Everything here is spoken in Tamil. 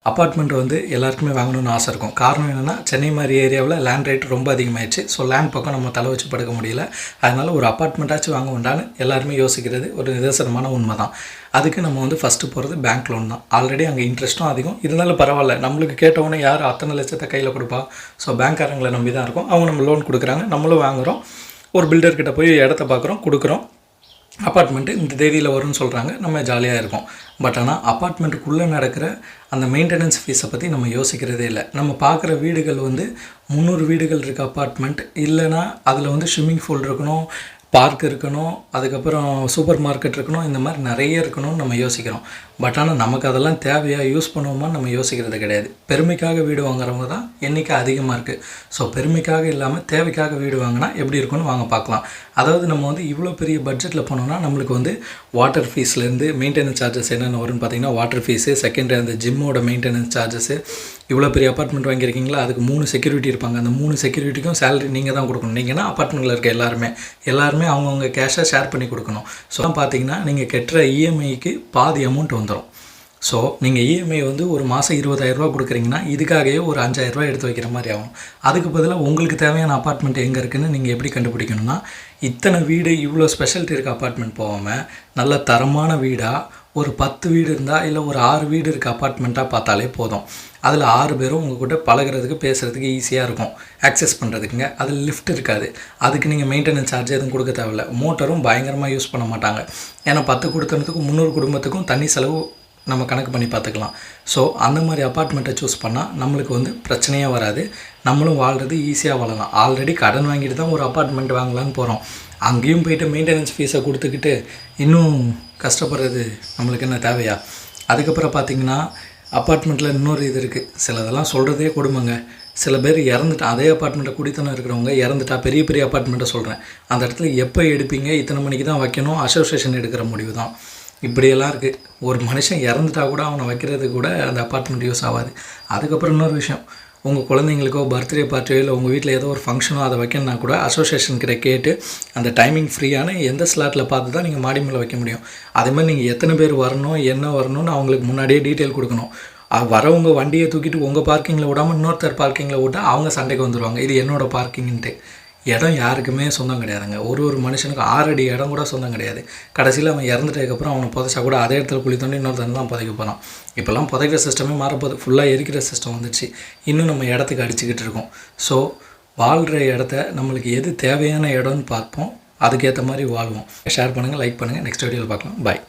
அப்பார்ட்மெண்ட் வந்து எல்லாருக்குமே வாங்கணும்னு ஆசை இருக்கும். காரணம் என்னென்னா, சென்னை மாதிரி ஏரியாவில் லேண்ட் ரேட் ரொம்ப அதிகமாகிடுச்சு. ஸோ லேண்ட் பக்கம் நம்ம தலை வச்சு படுக்க முடியல. அதனால் ஒரு அப்பார்ட்மெண்ட்டாச்சும் வாங்க வேண்டான்னு எல்லாருமே யோசிக்கிறது ஒரு நிதர்சனமான உண்மை தான். அதுக்கு நம்ம வந்து ஃபஸ்ட்டு போகிறது பேங்க் லோன் தான். ஆல்ரெடி அங்கே இன்ட்ரெஸ்ட்டும் அதிகம், இருந்தாலும் பரவாயில்ல, நம்மளுக்கு கேட்டவுடனே யார் அத்தனை லட்சத்தை கையில் கொடுப்பா? ஸோ பேங்க்காரங்களை நம்பி தான் இருக்கும். அவங்க நம்ம லோன் கொடுக்குறாங்க, நம்மளும் வாங்குகிறோம். ஒரு பில்டர்கிட்ட போய் இடத்த பார்க்குறோம், கொடுக்குறோம். அப்பார்ட்மெண்ட்டு இந்த தேதியில் வரும்னு சொல்கிறாங்க, நம்ம ஜாலியாக இருக்கோம். பட் ஆனால் அப்பார்ட்மெண்ட்டுக்குள்ளே நடக்கிற அந்த மெயின்டெனன்ஸ் ஃபீஸை பற்றி நம்ம யோசிக்கிறதே இல்லை. நம்ம பார்க்குற வீடுகள் வந்து 300 வீடுகள் இருக்க அப்பார்ட்மெண்ட் இல்லைன்னா அதில் வந்து ஸ்விம்மிங் பூல் இருக்கணும், பார்க் இருக்கணும், அதுக்கப்புறம் சூப்பர் மார்க்கெட் இருக்கணும், இந்த மாதிரி நிறைய இருக்கணும்னு நம்ம யோசிக்கிறோம். பட் ஆனால் நமக்கு அதெல்லாம் தேவையாக யூஸ் பண்ணுவோமா நம்ம யோசிக்கிறது கிடையாது. பெருமைக்காக வீடு வாங்குறவங்க தான் எண்ணிக்கை அதிகமாக இருக்குது. ஸோ பெருமைக்காக இல்லாமல் தேவைக்காக வீடு வாங்கினா எப்படி இருக்குன்னு வாங்க பார்க்கலாம். அதாவது நம்ம வந்து இவ்வளோ பெரிய பட்ஜெட்டில் போனோம்னா நம்மளுக்கு வந்து வாட்டர் ஃபீஸ்லேருந்து மெயின்டெனன்ஸ் சார்ஜஸ் என்னென்ன வரும்னு பார்த்தீங்கன்னா, வாட்டர் ஃபீஸு, செகண்டரி அந்த ஜிம்மோட மெயின்டெனன்ஸ் சார்ஜஸ்ஸு. இவ்வளோ பெரிய அப்பார்ட்மெண்ட் வாங்கியிருக்கீங்களா, அதுக்கு 3 செக்யூரிட்டி இருப்பாங்க. அந்த 3 செக்யூரிட்டிக்கும் சேலரி நீங்கள் தான் கொடுக்கணும். நீங்கன்னா அப்பார்ட்மெண்ட்டில் இருக்க எல்லாருமே அவங்கவுங்க கேஷை ஷேர் பண்ணி கொடுக்கணும். ஸோ பார்த்தீங்கன்னா நீங்கள் கட்டுற இஎம்ஐக்கு பாதி அமௌண்ட் வந்துடும். ஸோ நீங்கள் இஎம்ஐ வந்து ஒரு மாதம் 20,000 கொடுக்குறீங்கன்னா இதுக்காகவே ஒரு 5,000 எடுத்து வைக்கிற மாதிரி ஆகும். அதுக்கு பதிலாக உங்களுக்கு தேவையான அப்பார்ட்மெண்ட் எங்கே இருக்குதுன்னு நீங்கள் எப்படி கண்டுபிடிக்கணும்னா, இத்தனை வீடு இவ்வளோ ஸ்பெஷாலிட்டி இருக்க அப்பார்ட்மெண்ட் போகாமல் நல்ல தரமான வீடாக ஒரு 10 வீடு இருந்தால் இல்லை ஒரு 6 வீடு இருக்க அப்பார்ட்மெண்ட்டாக பார்த்தாலே போதும். அதில் 6 பேரும் உங்கள் கூட பழகிறதுக்கு பேசுகிறதுக்கு ஈஸியாக இருக்கும், ஆக்சஸ் பண்ணுறதுக்குங்க. அதில் லிஃப்ட் இருக்காது, அதுக்கு நீங்கள் மெயின்டெனன்ஸ் சார்ஜ் எதுவும் கொடுக்க தேவையில்ல. மோட்டரும் பயங்கரமாக யூஸ் பண்ண மாட்டாங்க. ஏன்னா 10 கொடுத்தனத்துக்கும் 300 குடும்பத்துக்கும் தண்ணி செலவு நம்ம கணக்கு பண்ணி பார்த்துக்கலாம். ஸோ அந்த மாதிரி அப்பார்ட்மெண்ட்டை சூஸ் பண்ணால் நம்மளுக்கு வந்து பிரச்சனையாக வராது, நம்மளும் வாழ்கிறது ஈஸியாக வாழலாம். ஆல்ரெடி கடன் வாங்கிட்டு தான் ஒரு அப்பார்ட்மெண்ட் வாங்கலான்னு போகிறோம். அங்கேயும் போய்ட்டு மெயின்டெனன்ஸ் ஃபீஸை கொடுத்துக்கிட்டு இன்னும் கஷ்டப்படுறது நம்மளுக்கு என்ன தேவையா? அதுக்கப்புறம் பார்த்திங்கன்னா அப்பார்ட்மெண்ட்டில் இன்னொரு இது இருக்குது. சிலதெல்லாம் சொல்கிறதே கொடுமைங்க. சில பேர் இறந்துட்டா, அதே அப்பார்ட்மெண்ட்டை குடித்தனம் இருக்கிறவங்க இறந்துட்டா, பெரிய பெரிய அப்பார்ட்மெண்ட்டை சொல்கிறேன், அந்த இடத்துல எப்போ எடுப்பீங்க, இத்தனை மணிக்கு தான் வைக்கணும், அசோசியேஷன் எடுக்கிற முடிவு தான். இப்படியெல்லாம் இருக்குது. ஒரு மனுஷன் இறந்துட்டா கூட அவனை வைக்கிறதுக்கு கூட அந்த அப்பார்ட்மெண்ட் யூஸ் ஆகாது. அதுக்கப்புறம் இன்னொரு விஷயம், உங்கள் குழந்தைங்களுக்கோ பர்த்டே பார்ட்டியோ இல்லை உங்கள் வீட்டில் ஏதோ ஒரு ஃபங்க்ஷனோ அதை வைக்கணுன்னா கூட அசோசியேஷன்கிட்ட கேட்டு அந்த டைமிங் ஃப்ரீயான எந்த ஸ்லாட்டில் பார்த்து தான் நீங்கள் மாடி மேலே வைக்க முடியும். அதேமாதிரி நீங்கள் எத்தனை பேர் வரணும், என்ன வரணும்னு அவங்களுக்கு முன்னாடியே டீட்டெயில் கொடுக்கணும். வரவங்க வண்டியை தூக்கிட்டு உங்கள் பார்க்கிங்கில் விடாமல் இன்னொருத்தர் பார்க்கிங்கில் விட்டால் அவங்க சண்டைக்கு வந்துடுவாங்க, இது என்னோடய பார்க்கிங்ன்ட்டு. இடம் யாருக்குமே சொந்தம் கிடையாதுங்க. ஒரு மனுஷனுக்கு 6 அடி இடம் கூட சொந்தம் கிடையாது. கடைசியில் அவன் இறந்துட்டதுக்கப்புறம் அவனை புதைச்சா கூட அதே இடத்துல குழி தோண்டி இன்னொருத்தன் தான் புதைக்க போகிறான். இப்போல்லாம் புதைக்கிற சிஸ்டமே மாறப்போகுது, ஃபுல்லாக எரிக்கிற சிஸ்டம் வந்துச்சு. இன்னும் நம்ம இடத்துக்கு அடிச்சுக்கிட்டு இருக்கோம். ஸோ வாழ்கிற இடத்த நம்மளுக்கு எது தேவையான இடம்னு பார்ப்போம், அதுக்கேற்ற மாதிரி வாழ்வோம். ஷேர் பண்ணுங்கள், லைக் பண்ணுங்கள். நெக்ஸ்ட் வீடியோவில் பார்க்கலாம். பாய்.